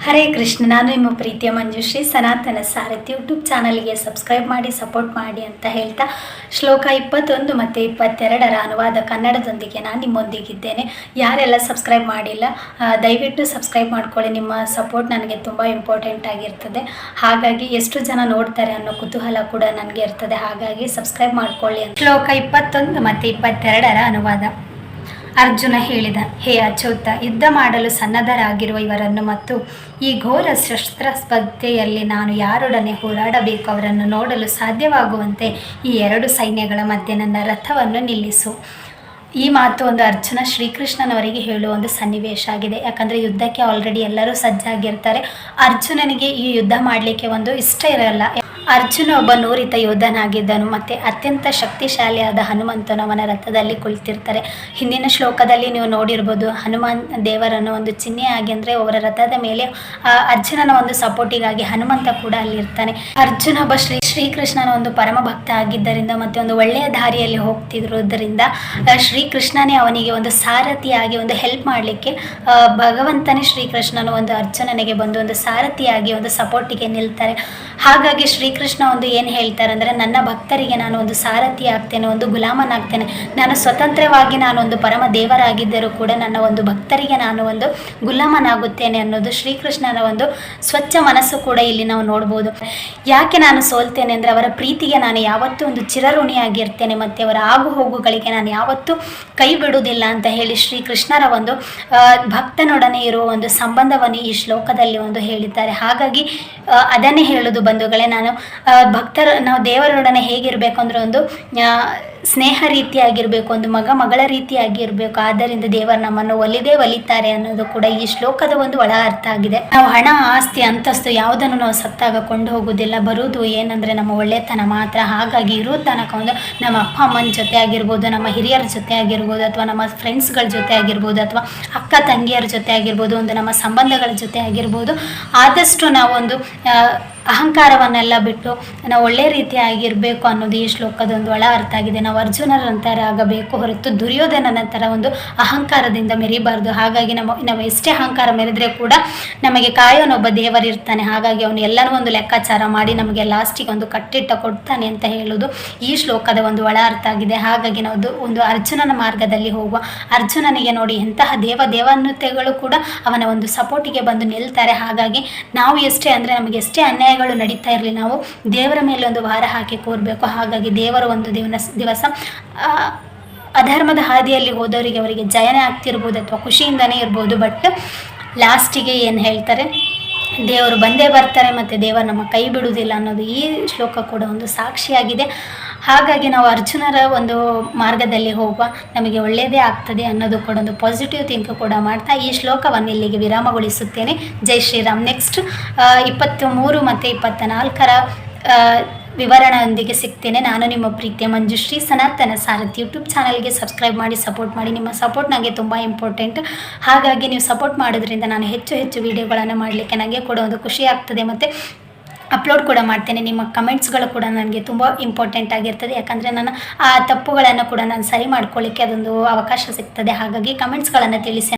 ಹರೇ ಕೃಷ್ಣ. ನಾನು ನಿಮ್ಮ ಪ್ರೀತಿಯ ಮಂಜುಶ್ರೀ. ಸನಾತನ ಸಾರಥಿ ಯೂಟ್ಯೂಬ್ ಚಾನಲ್ಗೆ ಸಬ್ಸ್ಕ್ರೈಬ್ ಮಾಡಿ ಸಪೋರ್ಟ್ ಮಾಡಿ ಅಂತ ಹೇಳ್ತಾ ಶ್ಲೋಕ 21 ಮತ್ತು 22ರ ಅನುವಾದ ಕನ್ನಡದೊಂದಿಗೆ ನಾನು ನಿಮ್ಮೊಂದಿಗಿದ್ದೇನೆ. ಯಾರೆಲ್ಲ ಸಬ್ಸ್ಕ್ರೈಬ್ ಮಾಡಿಲ್ಲ ದಯವಿಟ್ಟು ಸಬ್ಸ್ಕ್ರೈಬ್ ಮಾಡ್ಕೊಳ್ಳಿ. ನಿಮ್ಮ ಸಪೋರ್ಟ್ ನನಗೆ ತುಂಬ ಇಂಪಾರ್ಟೆಂಟ್ ಆಗಿರ್ತದೆ. ಹಾಗಾಗಿ ಎಷ್ಟು ಜನ ನೋಡ್ತಾರೆ ಅನ್ನೋ ಕುತೂಹಲ ಕೂಡ ನನಗೆ ಇರ್ತದೆ. ಹಾಗಾಗಿ ಸಬ್ಸ್ಕ್ರೈಬ್ ಮಾಡ್ಕೊಳ್ಳಿ ಅಂತ. ಶ್ಲೋಕ 21 ಮತ್ತು 22ರ ಅನುವಾದ. ಅರ್ಜುನ ಹೇಳಿದ, ಹೇ ಅಚ್ಯುತ, ಯುದ್ಧ ಮಾಡಲು ಸನ್ನದ್ಧರಾಗಿರುವ ಇವರನ್ನು ಮತ್ತು ಈ ಘೋರ ಶಸ್ತ್ರ ಸ್ಪರ್ಧೆಯಲ್ಲಿ ನಾನು ಯಾರೊಡನೆ ಹೋರಾಡಬೇಕು ಅವರನ್ನು ನೋಡಲು ಸಾಧ್ಯವಾಗುವಂತೆ ಈ ಎರಡು ಸೈನ್ಯಗಳ ಮಧ್ಯೆ ನನ್ನ ರಥವನ್ನು ನಿಲ್ಲಿಸು. ಈ ಮಾತು ಒಂದು ಅರ್ಜುನ ಶ್ರೀಕೃಷ್ಣನವರಿಗೆ ಹೇಳುವ ಒಂದು ಸನ್ನಿವೇಶ ಆಗಿದೆ. ಯಾಕಂದರೆ ಯುದ್ಧಕ್ಕೆ ಆಲ್ರೆಡಿ ಎಲ್ಲರೂ ಸಜ್ಜಾಗಿರ್ತಾರೆ. ಅರ್ಜುನನಿಗೆ ಈ ಯುದ್ಧ ಮಾಡಲಿಕ್ಕೆ ಒಂದು ಇಷ್ಟ ಇರಲ್ಲ. ಅರ್ಜುನ ಒಬ್ಬ ನುರಿತ ಯೋಧನಾಗಿದ್ದನು ಮತ್ತು ಅತ್ಯಂತ ಶಕ್ತಿಶಾಲಿಯಾದ ಹನುಮಂತನು ಅವನ ರಥದಲ್ಲಿ ಕುಳಿತಿರ್ತಾರೆ. ಹಿಂದಿನ ಶ್ಲೋಕದಲ್ಲಿ ನೀವು ನೋಡಿರ್ಬೋದು, ಹನುಮಾನ್ ದೇವರನ್ನು ಒಂದು ಚಿಹ್ನೆಯಾಗಿ ಅಂದರೆ ಅವರ ರಥದ ಮೇಲೆ ಅರ್ಜುನನ ಒಂದು ಸಪೋರ್ಟಿಗಾಗಿ ಹನುಮಂತ ಕೂಡ ಅಲ್ಲಿರ್ತಾನೆ. ಅರ್ಜುನ ಒಬ್ಬ ಶ್ರೀಕೃಷ್ಣನ ಒಂದು ಪರಮ ಭಕ್ತ ಆಗಿದ್ದರಿಂದ ಮತ್ತು ಒಂದು ಒಳ್ಳೆಯ ದಾರಿಯಲ್ಲಿ ಹೋಗ್ತಿರೋದರಿಂದ ಶ್ರೀಕೃಷ್ಣನೇ ಅವನಿಗೆ ಒಂದು ಸಾರಥಿಯಾಗಿ ಒಂದು ಹೆಲ್ಪ್ ಮಾಡಲಿಕ್ಕೆ ಭಗವಂತನೇ ಶ್ರೀಕೃಷ್ಣನು ಒಂದು ಅರ್ಜುನನಿಗೆ ಬಂದು ಒಂದು ಸಾರಥಿಯಾಗಿ ಒಂದು ಸಪೋರ್ಟಿಗೆ ನಿಲ್ತಾರೆ. ಹಾಗಾಗಿ ಶ್ರೀಕೃಷ್ಣ ಒಂದು ಏನು ಹೇಳ್ತಾರೆ ಅಂದರೆ, ನನ್ನ ಭಕ್ತರಿಗೆ ನಾನು ಒಂದು ಸಾರಥಿ ಆಗ್ತೇನೆ, ಒಂದು ಗುಲಾಮನಾಗ್ತೇನೆ. ನಾನು ಸ್ವತಂತ್ರವಾಗಿ ನಾನು ಒಂದು ಪರಮ ದೇವರಾಗಿದ್ದರೂ ಕೂಡ ನನ್ನ ಒಂದು ಭಕ್ತರಿಗೆ ನಾನು ಒಂದು ಗುಲಾಮನಾಗುತ್ತೇನೆ ಅನ್ನೋದು ಶ್ರೀಕೃಷ್ಣನ ಒಂದು ಸ್ವಚ್ಛ ಮನಸ್ಸು ಕೂಡ ಇಲ್ಲಿ ನಾವು ನೋಡ್ಬೋದು. ಯಾಕೆ ನಾನು ಸೋಲ್ತೇನೆ ಅಂದರೆ, ಅವರ ಪ್ರೀತಿಗೆ ನಾನು ಯಾವತ್ತೂ ಒಂದು ಚಿರಋಣಿಯಾಗಿರ್ತೇನೆ ಮತ್ತು ಅವರ ಆಗು ಹೋಗುಗಳಿಗೆ ನಾನು ಯಾವತ್ತೂ ಕೈ ಬಿಡುವುದಿಲ್ಲ ಅಂತ ಹೇಳಿ ಶ್ರೀಕೃಷ್ಣರ ಒಂದು ಭಕ್ತನೊಡನೆ ಇರುವ ಒಂದು ಸಂಬಂಧವನ್ನು ಈ ಶ್ಲೋಕದಲ್ಲಿ ಒಂದು ಹೇಳಿದ್ದಾರೆ. ಹಾಗಾಗಿ ಅದನ್ನೇ ಹೇಳೋದು ಬಂಧುಗಳೇ, ನಾವು ನಾವು ದೇವರೊಡನೆ ಹೇಗಿರಬೇಕು ಅಂದರೆ ಒಂದು ಸ್ನೇಹ ರೀತಿಯಾಗಿರಬೇಕು, ಒಂದು ಮಗಳ ರೀತಿಯಾಗಿರಬೇಕು. ಆದ್ದರಿಂದ ದೇವರು ನಮ್ಮನ್ನು ಒಲಿತಾರೆ ಅನ್ನೋದು ಕೂಡ ಈ ಶ್ಲೋಕದ ಒಂದು ಒಳ ಅರ್ಥ ಆಗಿದೆ. ನಾವು ಹಣ, ಆಸ್ತಿ, ಅಂತಸ್ತು ಯಾವುದನ್ನು ನಾವು ಸತ್ತಾಗ ಕೊಂಡು ಹೋಗೋದಿಲ್ಲ. ಬರುವುದು ಏನಂದರೆ ನಮ್ಮ ಒಳ್ಳೆತನ ಮಾತ್ರ. ಹಾಗಾಗಿ ಇರೋ ತನಕ ಒಂದು ನಮ್ಮ ಅಪ್ಪ ಅಮ್ಮನ ಜೊತೆ ಆಗಿರ್ಬೋದು, ನಮ್ಮ ಹಿರಿಯರ ಜೊತೆ ಆಗಿರ್ಬೋದು, ಅಥವಾ ನಮ್ಮ ಫ್ರೆಂಡ್ಸ್ಗಳ ಜೊತೆ ಆಗಿರ್ಬೋದು, ಅಥವಾ ಅಕ್ಕ ತಂಗಿಯರ ಜೊತೆ ಆಗಿರ್ಬೋದು, ಒಂದು ನಮ್ಮ ಸಂಬಂಧಗಳ ಜೊತೆ ಆಗಿರ್ಬೋದು, ಆದಷ್ಟು ನಾವೊಂದು ಅಹಂಕಾರವನ್ನೆಲ್ಲ ಬಿಟ್ಟು ನಾವು ಒಳ್ಳೆ ರೀತಿಯಾಗಿರಬೇಕು ಅನ್ನೋದು ಈ ಶ್ಲೋಕದೊಂದು ಒಳ ಅರ್ಥ ಆಗಿದೆ. ನಾವು ಅರ್ಜುನರ ನಂತರ ಆಗಬೇಕು ಹೊರತು ದುರ್ಯೋಧನನ ನಂತರ ಒಂದು ಅಹಂಕಾರದಿಂದ ಮೆರಿಬಾರ್ದು. ಹಾಗಾಗಿ ನಾವು ಎಷ್ಟೇ ಅಹಂಕಾರ ಮೆರೆದ್ರೆ ಕೂಡ ನಮಗೆ ಕಾಯೋನೊಬ್ಬ ದೇವರಿರ್ತಾನೆ. ಹಾಗಾಗಿ ಅವನು ಎಲ್ಲನೂ ಒಂದು ಲೆಕ್ಕಾಚಾರ ಮಾಡಿ ನಮಗೆ ಲಾಸ್ಟಿಗೆ ಒಂದು ಕಟ್ಟಿಟ್ಟ ಕೊಡ್ತಾನೆ ಅಂತ ಹೇಳೋದು ಈ ಶ್ಲೋಕದ ಒಂದು ಒಳ ಅರ್ಥ ಆಗಿದೆ. ಹಾಗಾಗಿ ನಾವು ಒಂದು ಅರ್ಜುನನ ಮಾರ್ಗದಲ್ಲಿ ಹೋಗುವ. ಅರ್ಜುನನಿಗೆ ನೋಡಿ ಎಂತಹ ದೇವನ್ಯತೆಗಳು ಕೂಡ ಅವನ ಒಂದು ಸಪೋರ್ಟಿಗೆ ಬಂದು ನಿಲ್ತಾರೆ. ಹಾಗಾಗಿ ನಾವು ಎಷ್ಟೇ ಅಂದರೆ ನಮಗೆ ಎಷ್ಟೇ ಅನ್ಯಾಯಗಳು ನಡೀತಾ ಇರಲಿ, ನಾವು ದೇವರ ಮೇಲೆ ಒಂದು ಭಾರ ಹಾಕಿ ಕೂರಬೇಕು. ಹಾಗಾಗಿ ದೇವರು ಒಂದು ದಿವಸ ಅಧರ್ಮದ ಹಾದಿಯಲ್ಲಿ ಹೋದವರಿಗೆ ಅವರಿಗೆ ಜಯನೇ ಆಗ್ತಿರ್ಬೋದು ಅಥವಾ ಖುಷಿಯಿಂದನೇ ಇರ್ಬೋದು. ಬಟ್ ಲಾಸ್ಟಿಗೆ ಏನು ಹೇಳ್ತಾರೆ, ದೇವರು ಬಂದೇ ಬರ್ತಾರೆ ಮತ್ತು ದೇವರು ನಮ್ಮ ಕೈ ಬಿಡುವುದಿಲ್ಲ ಅನ್ನೋದು ಈ ಶ್ಲೋಕ ಕೂಡ ಒಂದು ಸಾಕ್ಷಿಯಾಗಿದೆ. ಹಾಗಾಗಿ ನಾವು ಅರ್ಜುನರ ಒಂದು ಮಾರ್ಗದಲ್ಲಿ ಹೋಗುವ, ನಮಗೆ ಒಳ್ಳೆಯದೇ ಆಗ್ತದೆ ಅನ್ನೋದು ಕೂಡ ಒಂದು ಪಾಸಿಟಿವ್ ಥಿಂಕ್ ಕೂಡ ಮಾಡ್ತಾ ಈ ಶ್ಲೋಕವನ್ನು ಇಲ್ಲಿಗೆ ವಿರಾಮಗೊಳಿಸುತ್ತೇನೆ. ಜೈ ಶ್ರೀರಾಮ್. ನೆಕ್ಸ್ಟ್ 23 ಮತ್ತು 24ರ ವಿವರಣೆಯೊಂದಿಗೆ ಸಿಗ್ತೇನೆ. ನಾನು ನಿಮ್ಮ ಪ್ರೀತಿಯ ಮಂಜುಶ್ರೀ. ಸನಾತನ ಸಾರಥಿ ಯೂಟ್ಯೂಬ್ ಚಾನಲ್ಗೆ ಸಬ್ಸ್ಕ್ರೈಬ್ ಮಾಡಿ ಸಪೋರ್ಟ್ ಮಾಡಿ. ನಿಮ್ಮ ಸಪೋರ್ಟ್ ನನಗೆ ತುಂಬ ಇಂಪಾರ್ಟೆಂಟ್. ಹಾಗಾಗಿ ನೀವು ಸಪೋರ್ಟ್ ಮಾಡೋದ್ರಿಂದ ನಾನು ಹೆಚ್ಚು ವಿಡಿಯೋಗಳನ್ನು ಮಾಡಲಿಕ್ಕೆ ನನಗೆ ಕೂಡ ಒಂದು ಖುಷಿ ಆಗ್ತದೆ ಮತ್ತು ಅಪ್ಲೋಡ್ ಕೂಡ ಮಾಡ್ತೇನೆ. ನಿಮ್ಮ ಕಮೆಂಟ್ಸ್ಗಳು ಕೂಡ ನನಗೆ ತುಂಬ ಇಂಪಾರ್ಟೆಂಟ್ ಆಗಿರ್ತದೆ. ಯಾಕಂದರೆ ನಾನು ಆ ತಪ್ಪುಗಳನ್ನು ಕೂಡ ನಾನು ಸರಿ ಮಾಡ್ಕೊಳ್ಳಿಕ್ಕೆ ಅದೊಂದು ಅವಕಾಶ ಸಿಗ್ತದೆ. ಹಾಗಾಗಿ ಕಮೆಂಟ್ಸ್ಗಳನ್ನು ತಿಳಿಸಿ.